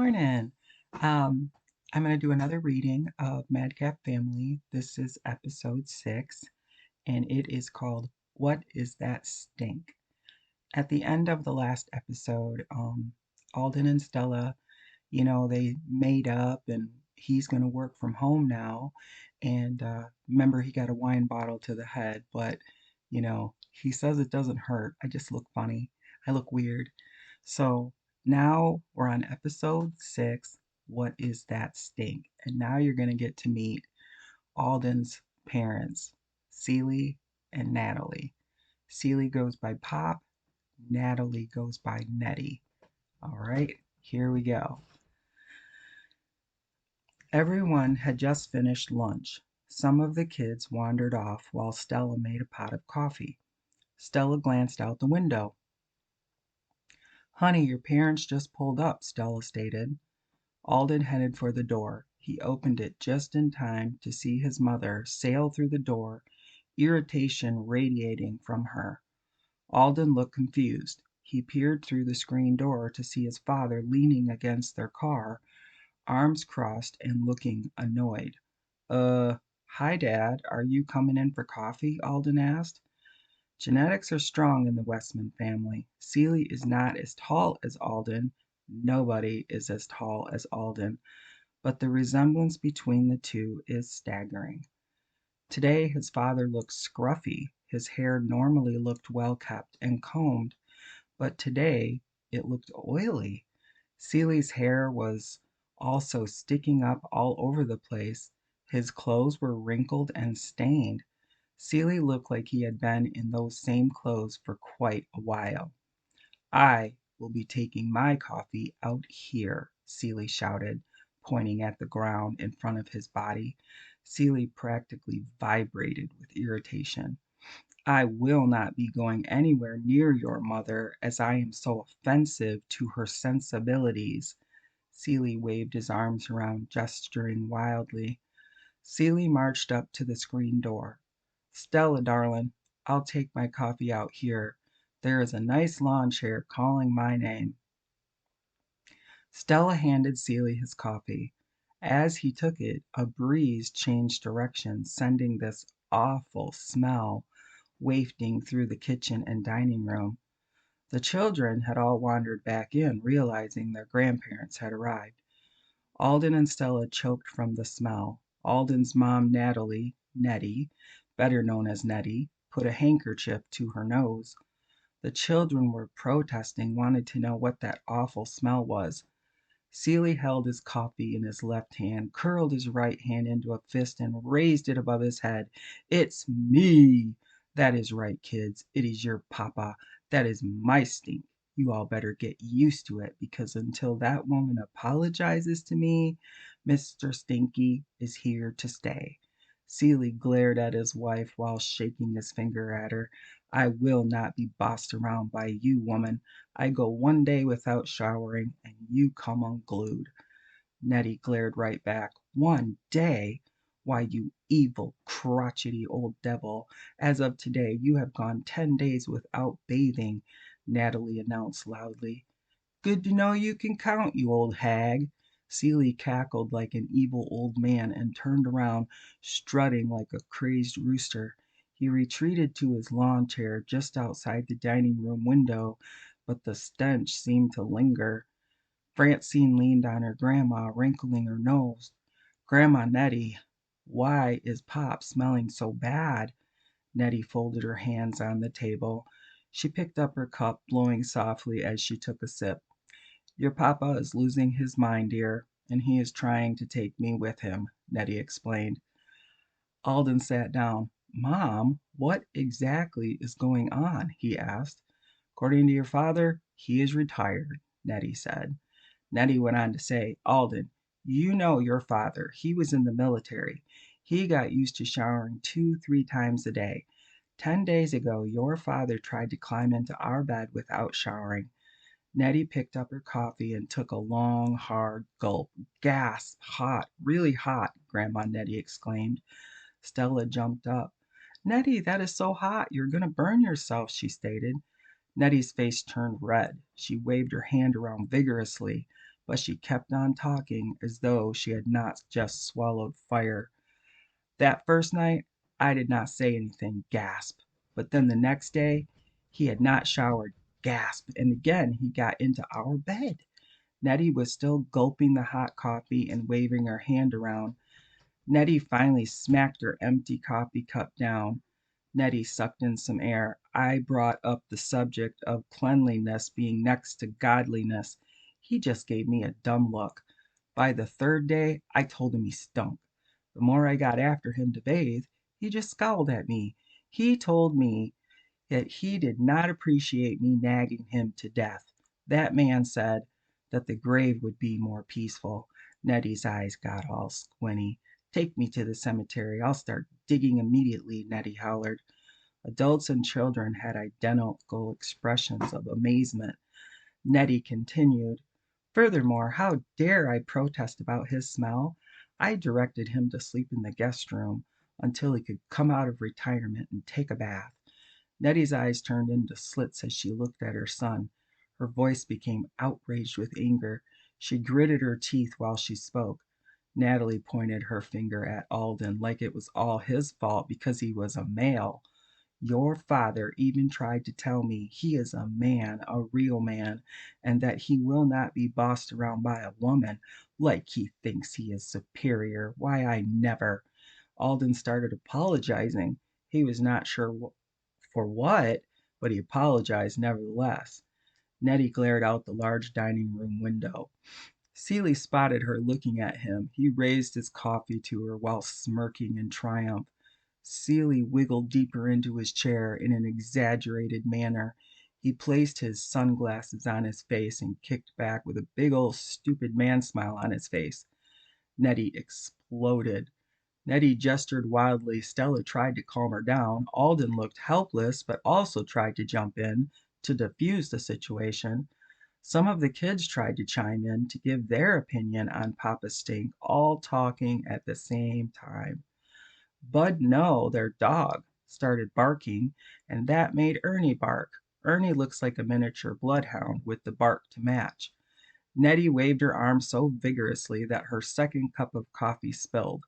morning. Um, I'm going to do another reading of Madcap Family. This is episode 6, and it is called What Is That Stink? At the end of the last episode, Alden and Stella, they made up and he's going to work from home now. And remember, he got a wine bottle to the head, but, he says it doesn't hurt. I just look funny. I look weird. So now we're on episode 6. What is that stink? And now you're going to get to meet Alden's parents, Sealy and Natalie. Sealy goes by Pop, Natalie goes by Nettie. All right, here we go. Everyone had just finished lunch. Some of the kids wandered off while Stella made a pot of coffee. Stella glanced out the window. Honey, your parents just pulled up, Stella stated. Alden headed for the door. He opened it just in time to see his mother sail through the door, irritation radiating from her. Alden looked confused. He peered through the screen door to see his father leaning against their car, arms crossed and looking annoyed. Hi, Dad. Are you coming in for coffee? Alden asked. Genetics are strong in the Westman family. Sealy is not as tall as Alden. Nobody is as tall as Alden, but the resemblance between the two is staggering. Today his father looked scruffy. His hair normally looked well kept and combed, but today it looked oily. Sealy's hair was also sticking up all over the place. His clothes were wrinkled and stained. Sealy looked like he had been in those same clothes for quite a while. I will be taking my coffee out here, Sealy shouted, pointing at the ground in front of his body. Sealy practically vibrated with irritation. I will not be going anywhere near your mother, as I am so offensive to her sensibilities. Sealy waved his arms around, gesturing wildly. Sealy marched up to the screen door. Stella, darling, I'll take my coffee out here. There is a nice lawn chair calling my name. Stella handed Sealy his coffee. As he took it, a breeze changed direction, sending this awful smell wafting through the kitchen and dining room. The children had all wandered back in, realizing their grandparents had arrived. Alden and Stella choked from the smell. Alden's mom, Nettie, better known as Nettie, put a handkerchief to her nose. The children were protesting, wanted to know what that awful smell was. Sealy held his coffee in his left hand, curled his right hand into a fist, and raised it above his head. It's me! That is right, kids. It is your papa. That is my stink. You all better get used to it, because until that woman apologizes to me, Mr. Stinky is here to stay. Sealy glared at his wife while shaking his finger at her. I will not be bossed around by you, woman. I go one day without showering, and you come unglued. Nettie glared right back. One day? Why, you evil, crotchety old devil. As of today, you have gone 10 days without bathing, Natalie announced loudly. Good to know you can count, you old hag. Sealy cackled like an evil old man and turned around, strutting like a crazed rooster. He retreated to his lawn chair just outside the dining room window, but the stench seemed to linger. Francine leaned on her grandma, wrinkling her nose. Grandma Nettie, why is Pop smelling so bad? Nettie folded her hands on the table. She picked up her cup, blowing softly as she took a sip. Your papa is losing his mind, dear, and he is trying to take me with him, Nettie explained. Alden sat down. Mom, what exactly is going on? He asked. According to your father, he is retired, Nettie said. Nettie went on to say, Alden, you know your father. He was in the military. He got used to showering 2, 3 times a day. 10 days ago, your father tried to climb into our bed without showering. Nettie picked up her coffee and took a long, hard gulp. Gasp! Hot, really hot, Grandma Nettie exclaimed. Stella jumped up. Nettie, that is so hot. You're going to burn yourself, she stated. Nettie's face turned red. She waved her hand around vigorously. but she kept on talking as though she had not just swallowed fire. That first night, I did not say anything, gasp. But then the next day, he had not showered, gasp. And again, he got into our bed. Nettie was still gulping the hot coffee and waving her hand around. Nettie finally smacked her empty coffee cup down. Nettie sucked in some air. I brought up the subject of cleanliness being next to godliness. He just gave me a dumb look. By the third day, I told him he stunk. The more I got after him to bathe, he just scowled at me. He told me that he did not appreciate me nagging him to death. That man said that the grave would be more peaceful. Nettie's eyes got all squinty. Take me to the cemetery. I'll start digging immediately, Nettie hollered. Adults and children had identical expressions of amazement. Nettie continued, "Furthermore, how dare I protest about his smell? I directed him to sleep in the guest room until he could come out of retirement and take a bath." Nettie's eyes turned into slits as she looked at her son. Her voice became outraged with anger. She gritted her teeth while she spoke. Natalie pointed her finger at Alden like it was all his fault because he was a male. "Your father even tried to tell me he is a man, a real man, and that he will not be bossed around by a woman, like he thinks he is superior. Why, I never." Alden started apologizing. He was not sure for what, but he apologized nevertheless. Nettie glared out the large dining room window. Sealy spotted her looking at him. He raised his coffee to her while smirking in triumph. Sealy wiggled deeper into his chair in an exaggerated manner. He placed his sunglasses on his face and kicked back with a big old stupid man smile on his face. Nettie exploded. Nettie gestured wildly. Stella tried to calm her down. Alden looked helpless, but also tried to jump in to defuse the situation. Some of the kids tried to chime in to give their opinion on Papa's stink, all talking at the same time. Bud No, their dog, started barking, and that made Ernie bark. Ernie looks like a miniature bloodhound with the bark to match. Nettie waved her arms so vigorously that her second cup of coffee spilled.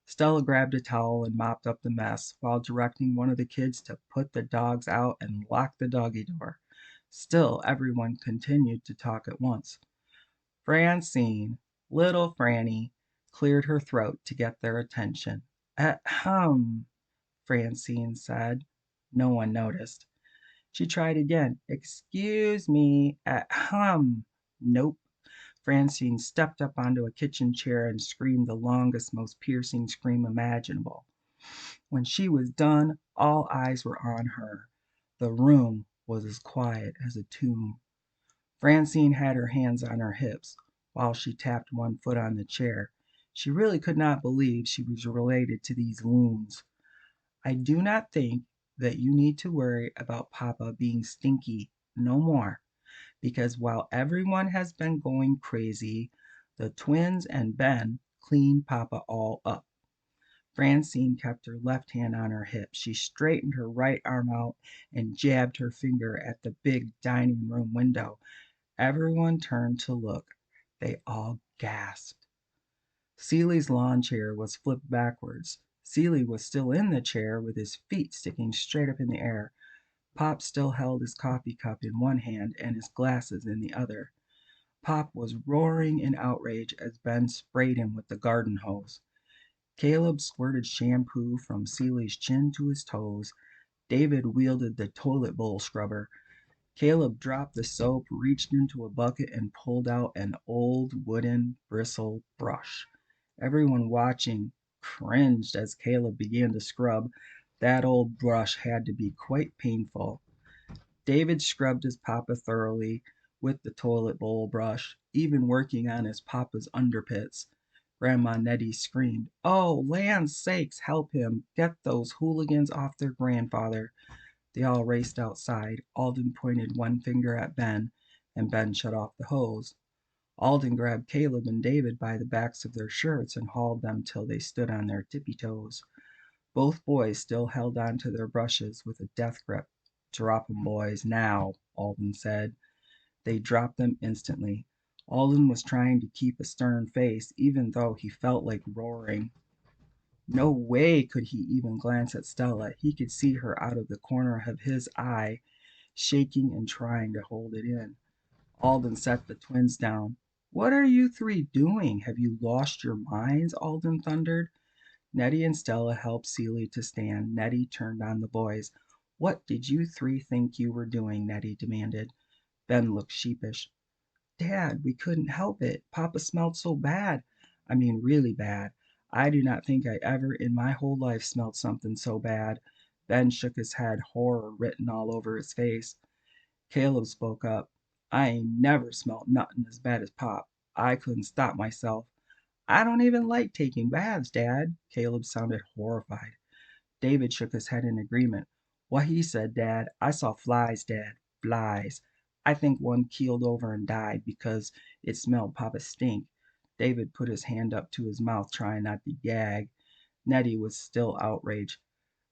Stella grabbed a towel and mopped up the mess while directing one of the kids to put the dogs out and lock the doggy door. Still, everyone continued to talk at once. Francine, little Franny, cleared her throat to get their attention. Ahem, Francine said. No one noticed. She tried again. Excuse me. Ahem. Nope. Francine stepped up onto a kitchen chair and screamed the longest, most piercing scream imaginable. When she was done, all eyes were on her. The room was as quiet as a tomb. Francine had her hands on her hips while she tapped one foot on the chair. She really could not believe she was related to these loons. "I do not think that you need to worry about Papa being stinky no more, because while everyone has been going crazy, the twins and Ben cleaned Papa all up." Francine kept her left hand on her hip. She straightened her right arm out and jabbed her finger at the big dining room window. Everyone turned to look. They all gasped. Sealy's lawn chair was flipped backwards. Sealy was still in the chair with his feet sticking straight up in the air. Pop still held his coffee cup in one hand and his glasses in the other. Pop was roaring in outrage as Ben sprayed him with the garden hose. Caleb squirted shampoo from Sealy's chin to his toes. David wielded the toilet bowl scrubber. Caleb dropped the soap, reached into a bucket, and pulled out an old wooden bristle brush. Everyone watching cringed as Caleb began to scrub. That old brush had to be quite painful. David scrubbed his papa thoroughly with the toilet bowl brush, even working on his papa's underpits. Grandma Nettie screamed, "Oh, land's sakes, help him! Get those hooligans off their grandfather!" They all raced outside. Alden pointed one finger at Ben, and Ben shut off the hose. Alden grabbed Caleb and David by the backs of their shirts and hauled them till they stood on their tippy toes. Both boys still held on to their brushes with a death grip. "Drop 'em, boys, now," Alden said. They dropped them instantly. Alden was trying to keep a stern face, even though he felt like roaring. No way could he even glance at Stella. He could see her out of the corner of his eye, shaking and trying to hold it in. Alden set the twins down. What are you three doing? Have you lost your minds? Alden thundered. Nettie and Stella helped Sealy to stand. Nettie turned on the boys. What did you three think you were doing? Nettie demanded. Ben looked sheepish. Dad, we couldn't help it. Papa smelled so bad. I mean, really bad. I do not think I ever in my whole life smelled something so bad. Ben shook his head, horror written all over his face. Caleb spoke up. I ain't never smelt nothing as bad as Pop. I couldn't stop myself. I don't even like taking baths, Dad. Caleb sounded horrified. David shook his head in agreement. What he said, Dad. I saw flies, Dad. Flies. I think one keeled over and died because it smelled Papa's stink. David put his hand up to his mouth, trying not to gag. Nettie was still outraged.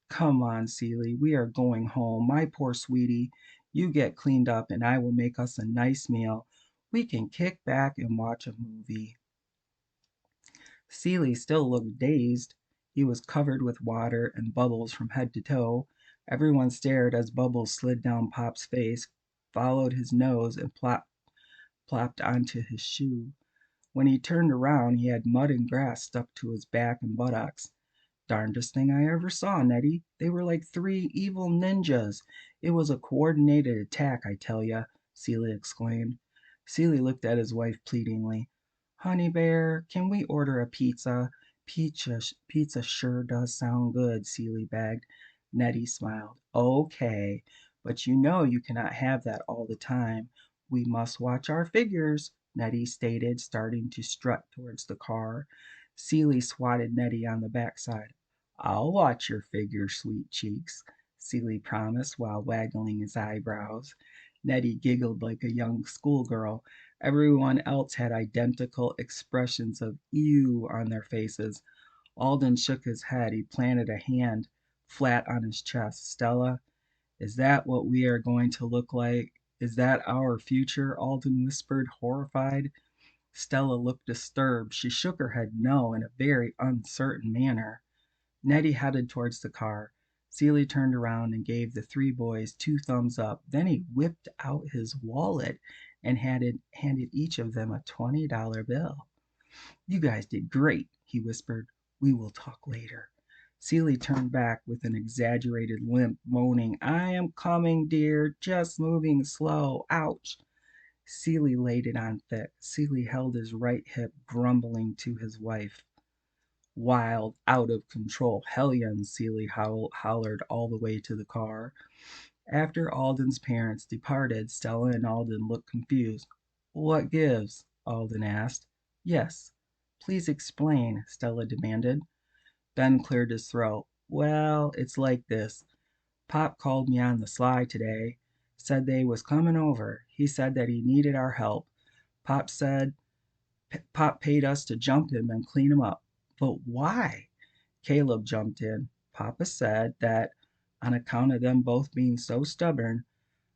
Come on, Sealy, we are going home. My poor sweetie, you get cleaned up and I will make us a nice meal. We can kick back and watch a movie. Sealy still looked dazed. He was covered with water and bubbles from head to toe. Everyone stared as bubbles slid down Pop's face, followed his nose, and plopped onto his shoe. When he turned around, he had mud and grass stuck to his back and buttocks. Darndest thing I ever saw, Nettie. They were like three evil ninjas. It was a coordinated attack, I tell ya, Celia exclaimed. Celia looked at his wife pleadingly. Honey Bear, can we order a pizza? Pizza sure does sound good, Celia begged. Nettie smiled. Okay, but you know you cannot have that all the time. We must watch our figures, Nettie stated, starting to strut towards the car. Celie swatted Nettie on the backside. I'll watch your figure, sweet cheeks, Celie promised while waggling his eyebrows. Nettie giggled like a young schoolgirl. Everyone else had identical expressions of ew on their faces. Alden shook his head. He planted a hand flat on his chest. Stella, is that what we are going to look like? Is that our future? Alden whispered, horrified. Stella looked disturbed. She shook her head no in a very uncertain manner. Nettie headed towards the car. Sealy turned around and gave the three boys two thumbs up. Then he whipped out his wallet and handed each of them a $20 bill. You guys did great, he whispered. We will talk later. Sealy turned back with an exaggerated limp, moaning, I am coming, dear, just moving slow. Ouch. Sealy laid it on thick. Sealy held his right hip, grumbling to his wife. Wild, out of control hellions, Sealy hollered all the way to the car. After Alden's parents departed, Stella and Alden looked confused. What gives? Alden asked. Yes, please explain, Stella demanded. Ben cleared his throat. Well, it's like this. Pop called me on the sly today. Said they was coming over. He said that he needed our help. Pop said Pop paid us to jump him and clean him up. But why? Caleb jumped in. Papa said that on account of them both being so stubborn,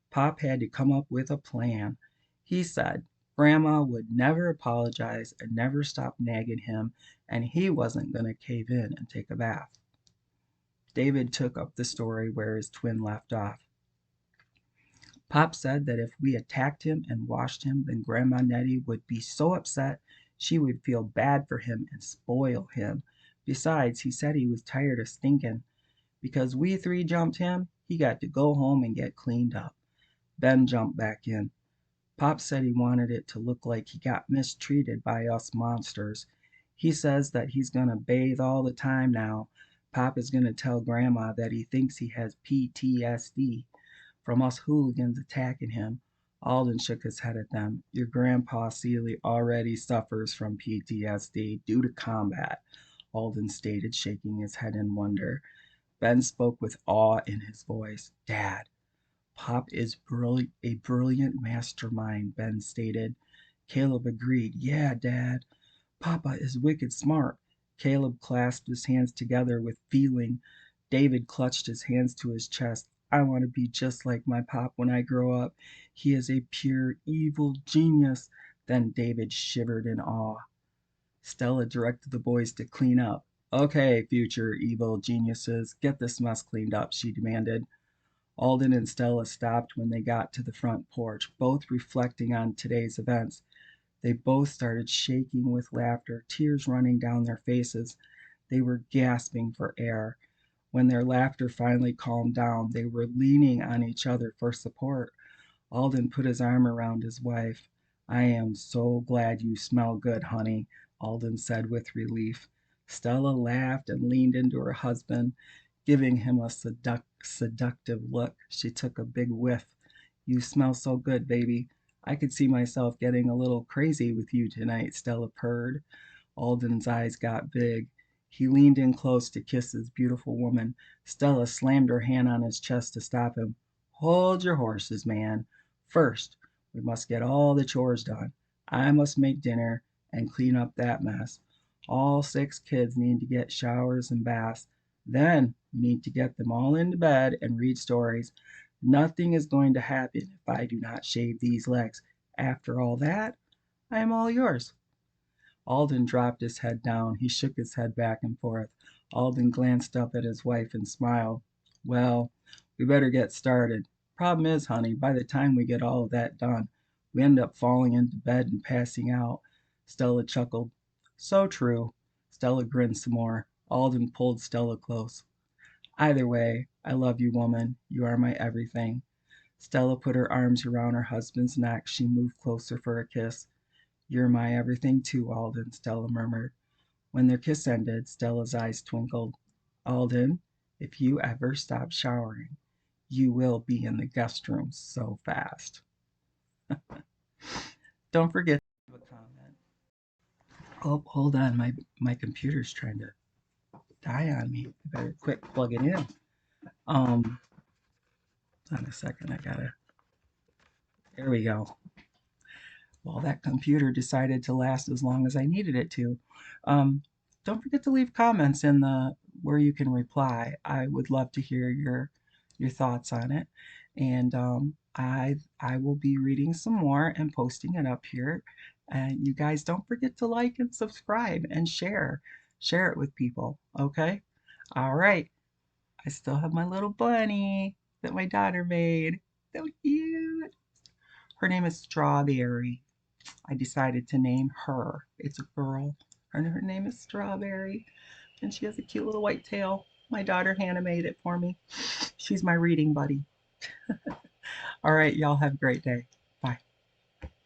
Pop had to come up with a plan. He said Grandma would never apologize and never stop nagging him, and he wasn't going to cave in and take a bath. David took up the story where his twin left off. Pop said that if we attacked him and washed him, then Grandma Nettie would be so upset she would feel bad for him and spoil him. Besides, he said he was tired of stinking. Because we three jumped him, he got to go home and get cleaned up. Ben jumped back in. Pop said he wanted it to look like he got mistreated by us monsters. He says that he's going to bathe all the time now. Pop is going to tell Grandma that he thinks he has PTSD from us hooligans attacking him. Alden shook his head at them. Your grandpa Sealy already suffers from PTSD due to combat, Alden stated, shaking his head in wonder. Ben spoke with awe in his voice. Dad, Pop is a brilliant mastermind, Ben stated. Caleb agreed. Yeah, Dad. Papa is wicked smart. Caleb clasped his hands together with feeling. David clutched his hands to his chest. I want to be just like my pop when I grow up. He is a pure evil genius. Then David shivered in awe. Stella directed the boys to clean up. Okay, future evil geniuses, get this mess cleaned up, she demanded. Alden and Stella stopped when they got to the front porch, both reflecting on today's events. They both started shaking with laughter, tears running down their faces. They were gasping for air. When their laughter finally calmed down, they were leaning on each other for support. Alden put his arm around his wife. I am so glad you smell good, honey, Alden said with relief. Stella laughed and leaned into her husband, giving him a seductive look. She took a big whiff. You smell so good, baby. I could see myself getting a little crazy with you tonight, Stella purred. Alden's eyes got big. He leaned in close to kiss his beautiful woman. Stella slammed her hand on his chest to stop him. Hold your horses, man. First, we must get all the chores done. I must make dinner and clean up that mess. All 6 kids need to get showers and baths. Then we need to get them all into bed and read stories. Nothing is going to happen if I do not shave these legs. After all that, I am all yours. Alden dropped his head down. He shook his head back and forth. Alden glanced up at his wife and smiled. Well, we better get started. Problem is, honey, by the time we get all of that done, we end up falling into bed and passing out. Stella chuckled. So true. Stella grinned some more. Alden pulled Stella close. Either way, I love you, woman. You are my everything. Stella put her arms around her husband's neck. She moved closer for a kiss. You're my everything too, Alden, Stella murmured. When their kiss ended, Stella's eyes twinkled. Alden, if you ever stop showering, you will be in the guest room so fast. Don't forget to leave a comment. Oh, hold on, my computer's trying to die on me. I better quick plug it in. Hold on a second, I gotta. There we go. Well, that computer decided to last as long as I needed it to. Um, don't forget to leave comments in the where you can reply. I would love to hear your thoughts on it, and I will be reading some more and posting it up here. And you guys don't forget to like and subscribe and share it with people. Okay, all right. I still have my little bunny that my daughter made. So cute. Her name is Strawberry. I decided to name her. It's a girl, and her name is Strawberry, and she has a cute little white tail. My daughter Hannah made it for me. She's my reading buddy. All right, y'all have a great day.